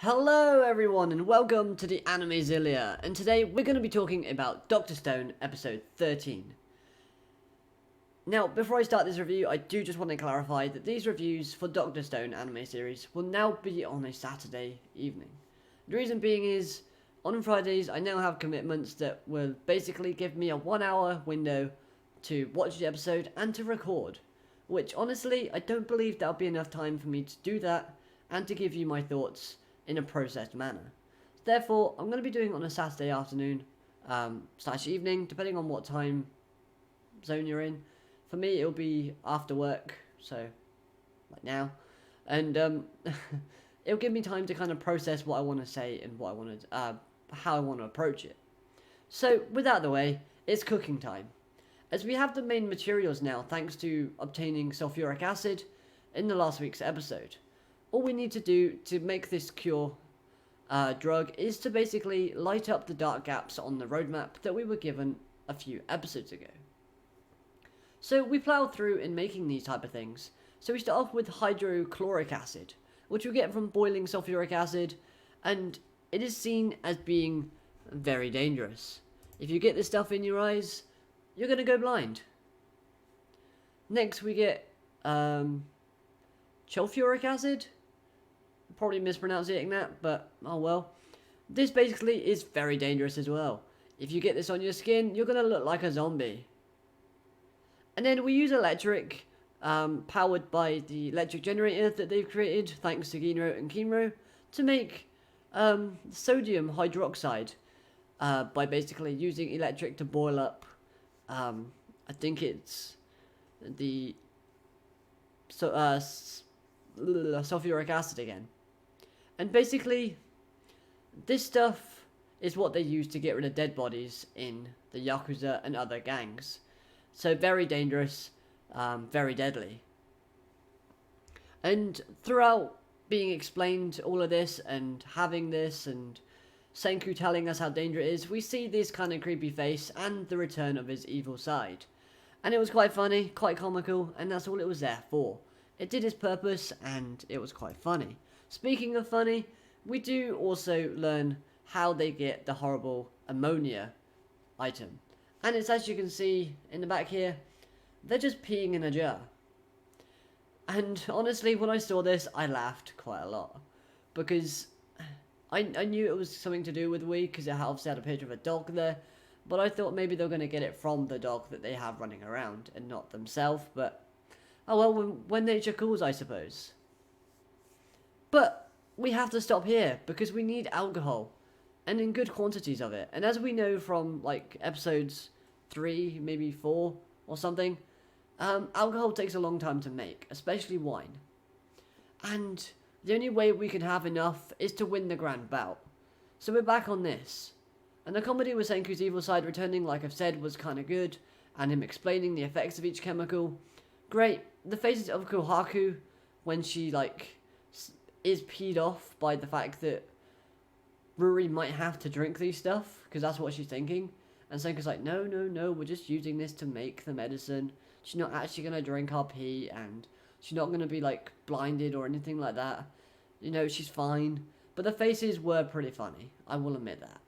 Hello everyone and welcome to the Anime Zillia, and today we're going to be talking about Dr. Stone episode 13. Now, before I start this review, I do just want to clarify that these reviews for Dr. Stone anime series will now be on a Saturday evening. The reason being is, on Fridays I now have commitments that will basically give me a 1 hour window to watch the episode and to record, which honestly I don't believe that'll be enough time for me to do that and to give you my thoughts in a processed manner. Therefore, I'm going to be doing it on a Saturday afternoon / evening, depending on what time zone you're in. For me, it'll be after work, so like now, and it'll give me time to kind of process what I want to say and what I want to, how I want to approach it. So, with that out of the way, it's cooking time, as we have the main materials now, thanks to obtaining sulfuric acid in the last week's episode. All we need to do to make this cure drug is to basically light up the dark gaps on the roadmap that we were given a few episodes ago. So we plow through in making these type of things. So we start off with hydrochloric acid, which we get from boiling sulfuric acid, and it is seen as being very dangerous. If you get this stuff in your eyes, you're going to go blind. Next we get sulfuric acid. Probably mispronouncing that, but oh well. This basically is very dangerous as well. If you get this on your skin, you're going to look like a zombie. And then we use electric, powered by the electric generator that they've created, thanks to Kino and Kinro, to make sodium hydroxide by basically using electric to boil up, I think it's the sulfuric acid again. And basically, this stuff is what they use to get rid of dead bodies in the Yakuza and other gangs. So very dangerous, very deadly. And throughout being explained all of this and having this and Senku telling us how dangerous it is, we see this kind of creepy face and the return of his evil side. And it was quite funny, quite comical, and that's all it was there for. It did its purpose, and it was quite funny. Speaking of funny, we do also learn how they get the horrible ammonia item. And it's, as you can see in the back here, they're just peeing in a jar. And honestly, when I saw this, I laughed quite a lot. Because I knew it was something to do with Wii, because it obviously had a picture of a dog there. But I thought maybe they were going to get it from the dog that they have running around, and not themselves, but oh well, when nature calls, I suppose. But we have to stop here, because we need alcohol, and in good quantities of it. And as we know from, like, episodes 3, maybe 4, or something, alcohol takes a long time to make, especially wine. And the only way we can have enough is to win the grand bout. So we're back on this. And the comedy with Senku's evil side returning, like I've said, was kind of good, and him explaining the effects of each chemical. Great. The faces of Kohaku when she, like, is peed off by the fact that Ruri might have to drink these stuff, because that's what she's thinking. And Senku's like, no, we're just using this to make the medicine. She's not actually going to drink our pee, and she's not going to be, like, blinded or anything like that. You know, she's fine. But the faces were pretty funny, I will admit that.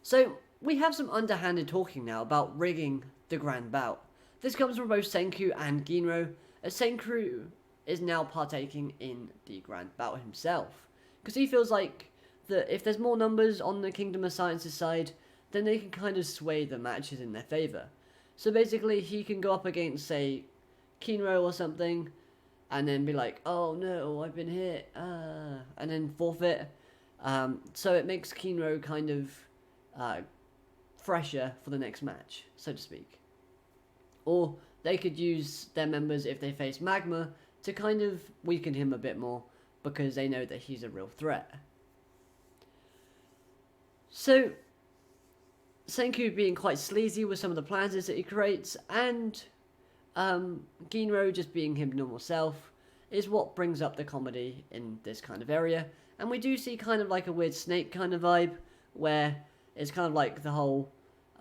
So, we have some underhanded talking now about rigging the grand bout. This comes from both Senku and Kinro, as Senku is now partaking in the grand bout himself. Because he feels like that if there's more numbers on the Kingdom of Science's side, then they can kind of sway the matches in their favour. So basically, he can go up against, say, Kinro or something, and then be like, oh no, I've been hit, and then forfeit. So it makes Kinro kind of fresher for the next match, so to speak. Or they could use their members, if they face Magma, to kind of weaken him a bit more, because they know that he's a real threat. So, Senku being quite sleazy with some of the plans that he creates, and Kinro just being him normal self, is what brings up the comedy in this kind of area. And we do see kind of like a weird Snake kind of vibe, where it's kind of like the whole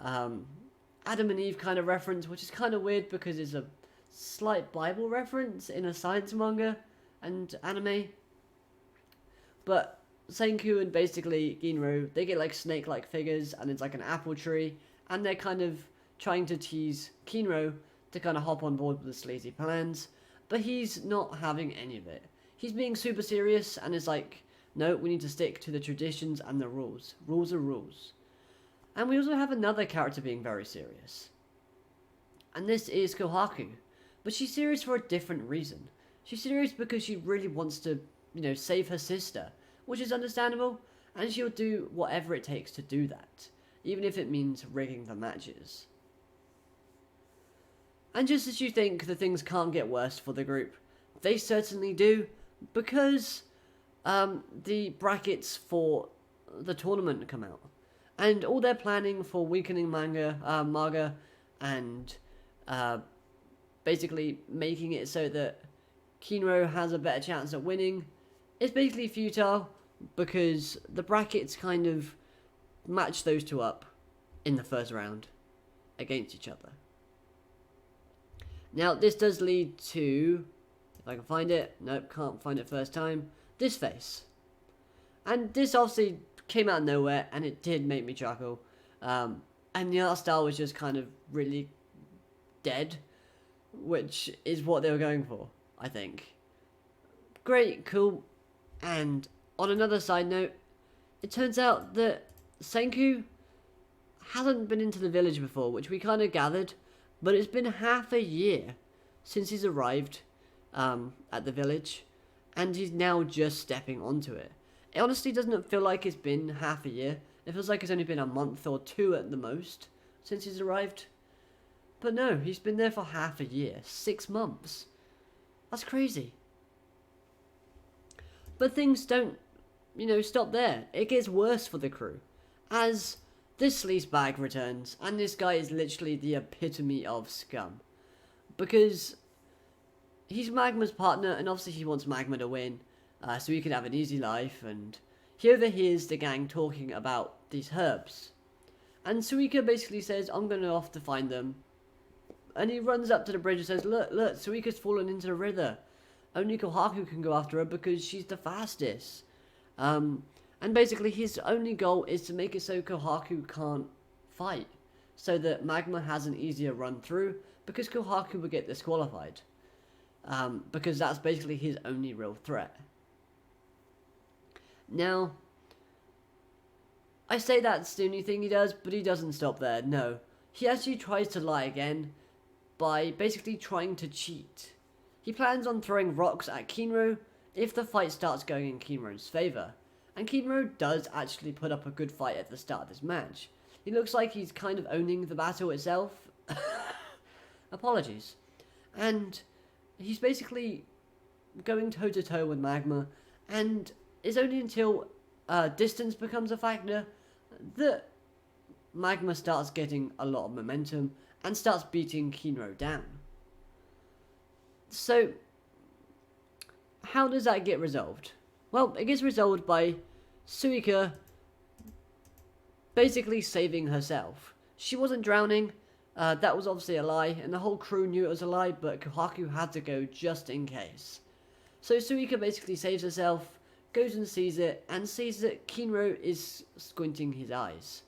Adam and Eve kind of reference, which is kind of weird because it's a slight Bible reference in a science manga and anime. But Senku and basically Kinro, they get like snake-like figures, and it's like an apple tree, and they're kind of trying to tease Kinro to kind of hop on board with the sleazy plans, but he's not having any of it. He's being super serious, and is like, no, we need to stick to the traditions and the rules. Rules are rules. And we also have another character being very serious. And this is Kohaku. But she's serious for a different reason. She's serious because she really wants to, save her sister, which is understandable, and she'll do whatever it takes to do that, even if it means rigging the matches. And just as you think that things can't get worse for the group, they certainly do, because the brackets for the tournament come out. And all their planning for weakening Manga, and basically making it so that Kinro has a better chance at winning is basically futile, because the brackets kind of match those two up in the first round against each other. Now, this does lead to, if I can find it, nope, can't find it first time, this face. And this obviously came out of nowhere, and it did make me chuckle. And the art style was just kind of really dead, which is what they were going for, I think. Great, cool. And on another side note, it turns out that Senku hasn't been into the village before, which we kind of gathered, but it's been half a year since he's arrived at the village, and he's now just stepping onto it. It honestly doesn't feel like it's been half a year. It feels like it's only been a month or two at the most since he's arrived. But no, he's been there for half a year. 6 months. That's crazy. But things don't, stop there. It gets worse for the crew, as this sleazebag returns, and this guy is literally the epitome of scum. Because he's Magma's partner, and obviously he wants Magma to win, so he can have an easy life, and he overhears the gang talking about these herbs. And Suika basically says, I'm going to off to find them. And he runs up to the bridge and says, look, Suika's fallen into the river. Only Kohaku can go after her because she's the fastest. And basically his only goal is to make it so Kohaku can't fight, so that Magma has an easier run through, because Kohaku will get disqualified. Because that's basically his only real threat. Now, I say that's the only thing he does, but he doesn't stop there, no. He actually tries to lie again by basically trying to cheat. He plans on throwing rocks at Kinro if the fight starts going in Kinro's favour. And Kinro does actually put up a good fight at the start of this match. He looks like he's kind of owning the battle itself. Apologies. And he's basically going toe to toe with Magma, and it's only until distance becomes a factor that Magma starts getting a lot of momentum and starts beating Kinro down. So, how does that get resolved? Well, it gets resolved by Suika basically saving herself. She wasn't drowning, that was obviously a lie, and the whole crew knew it was a lie, but Kohaku had to go just in case. So Suika basically saves herself, goes and sees it, and sees that Kinro is squinting his eyes.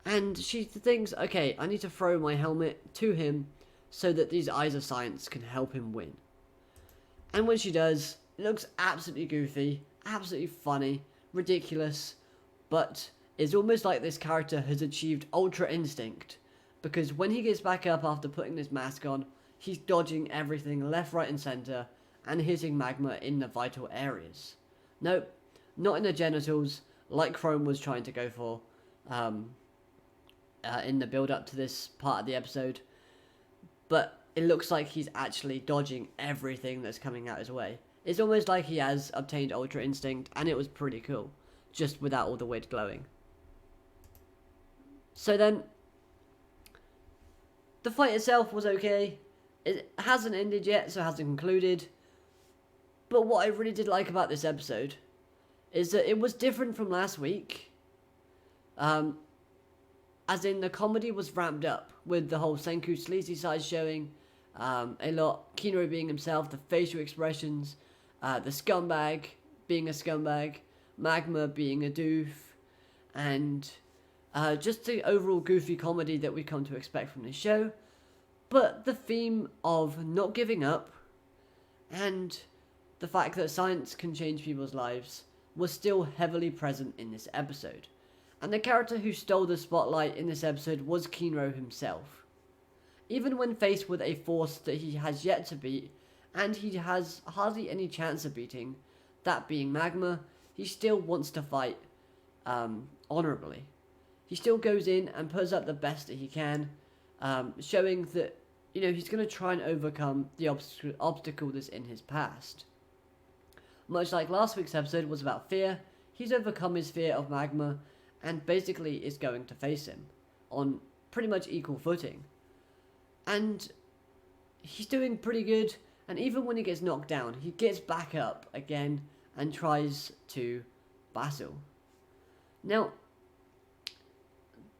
And she thinks, okay, I need to throw my helmet to him so that these eyes of science can help him win. And when she does, it looks absolutely goofy, absolutely funny, ridiculous, but it's almost like this character has achieved Ultra Instinct, because when he gets back up after putting this mask on, he's dodging everything left, right and centre, and hitting Magma in the vital areas. Nope, not in the genitals, like Chrome was trying to go for in the build-up to this part of the episode, but it looks like he's actually dodging everything that's coming out his way. It's almost like he has obtained Ultra Instinct, and it was pretty cool, just without all the weird glowing. So then, the fight itself was okay. It hasn't ended yet, so it hasn't concluded. But what I really did like about this episode is that it was different from last week. As in, the comedy was ramped up with the whole Senku sleazy side showing a lot. Kinro being himself, the facial expressions, the scumbag being a scumbag, Magma being a doof, and just the overall goofy comedy that we come to expect from this show. But the theme of not giving up and the fact that science can change people's lives was still heavily present in this episode. And the character who stole the spotlight in this episode was Kinro himself. Even when faced with a force that he has yet to beat, and he has hardly any chance of beating, that being Magma, he still wants to fight honourably. He still goes in and puts up the best that he can, showing that he's going to try and overcome the obstacle that's in his past. Much like last week's episode was about fear, he's overcome his fear of Magma and basically is going to face him on pretty much equal footing. And he's doing pretty good, and even when he gets knocked down, he gets back up again and tries to battle. Now,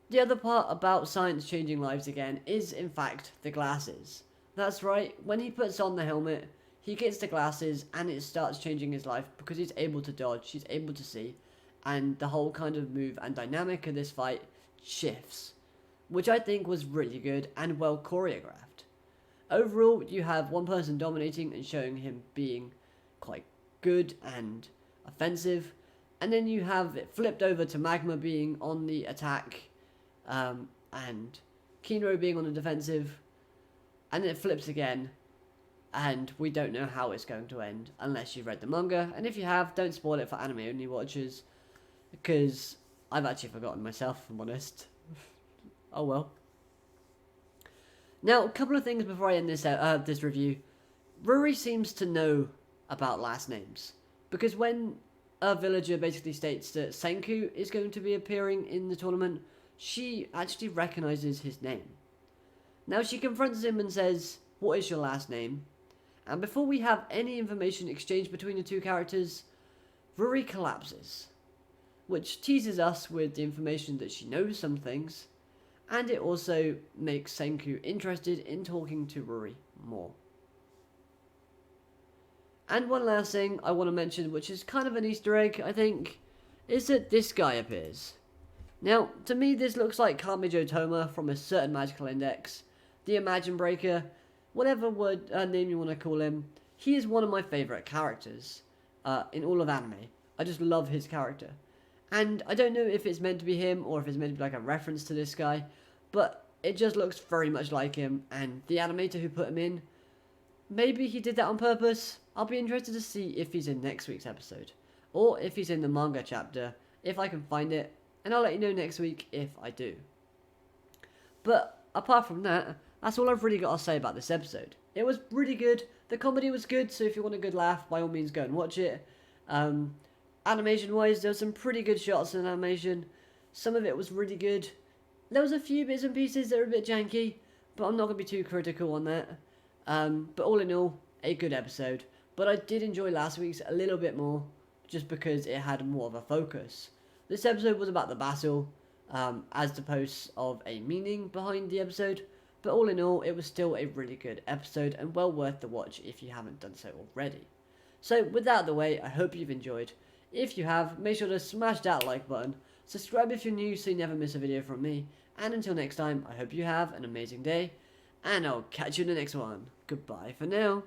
the other part about science changing lives again is, in fact, the glasses. That's right, when he puts on the helmet, he gets the glasses and it starts changing his life because he's able to dodge, he's able to see, and the whole kind of move and dynamic of this fight shifts, which I think was really good and well choreographed. Overall, you have one person dominating and showing him being quite good and offensive, and then you have it flipped over to Magma being on the attack, and Kinro being on the defensive, and then it flips again, and we don't know how it's going to end unless you've read the manga, and if you have, don't spoil it for anime only watchers, because I've actually forgotten myself, if I'm honest. Oh well. Now, a couple of things before I end this review. Ruri seems to know about last names, because when a villager basically states that Senku is going to be appearing in the tournament, she actually recognizes his name. Now she confronts him and says, "What is your last name?" And before we have any information exchanged between the two characters, Ruri collapses, which teases us with the information that she knows some things, and it also makes Senku interested in talking to Ruri more. And one last thing I want to mention, which is kind of an Easter egg, I think, is that this guy appears. Now, to me, this looks like Kamijo Toma from a certain magical index, the Imagine Breaker, whatever name you want to call him. He is one of my favourite characters in all of anime. I just love his character. And I don't know if it's meant to be him or if it's meant to be like a reference to this guy, but it just looks very much like him, and the animator who put him in, maybe he did that on purpose. I'll be interested to see if he's in next week's episode, or if he's in the manga chapter, if I can find it, and I'll let you know next week if I do. But apart from that, that's all I've really got to say about this episode. It was really good, the comedy was good, so if you want a good laugh, by all means go and watch it. Animation wise, there were some pretty good shots in animation, some of it was really good. There was a few bits and pieces that were a bit janky, but I'm not going to be too critical on that. But all in all, a good episode. But I did enjoy last week's a little bit more, just because it had more of a focus. This episode was about the battle, as opposed of a meaning behind the episode. But all in all, it was still a really good episode and well worth the watch if you haven't done so already. So with that out of the way, I hope you've enjoyed. If you have, make sure to smash that like button. Subscribe if you're new so you never miss a video from me. And until next time, I hope you have an amazing day. And I'll catch you in the next one. Goodbye for now.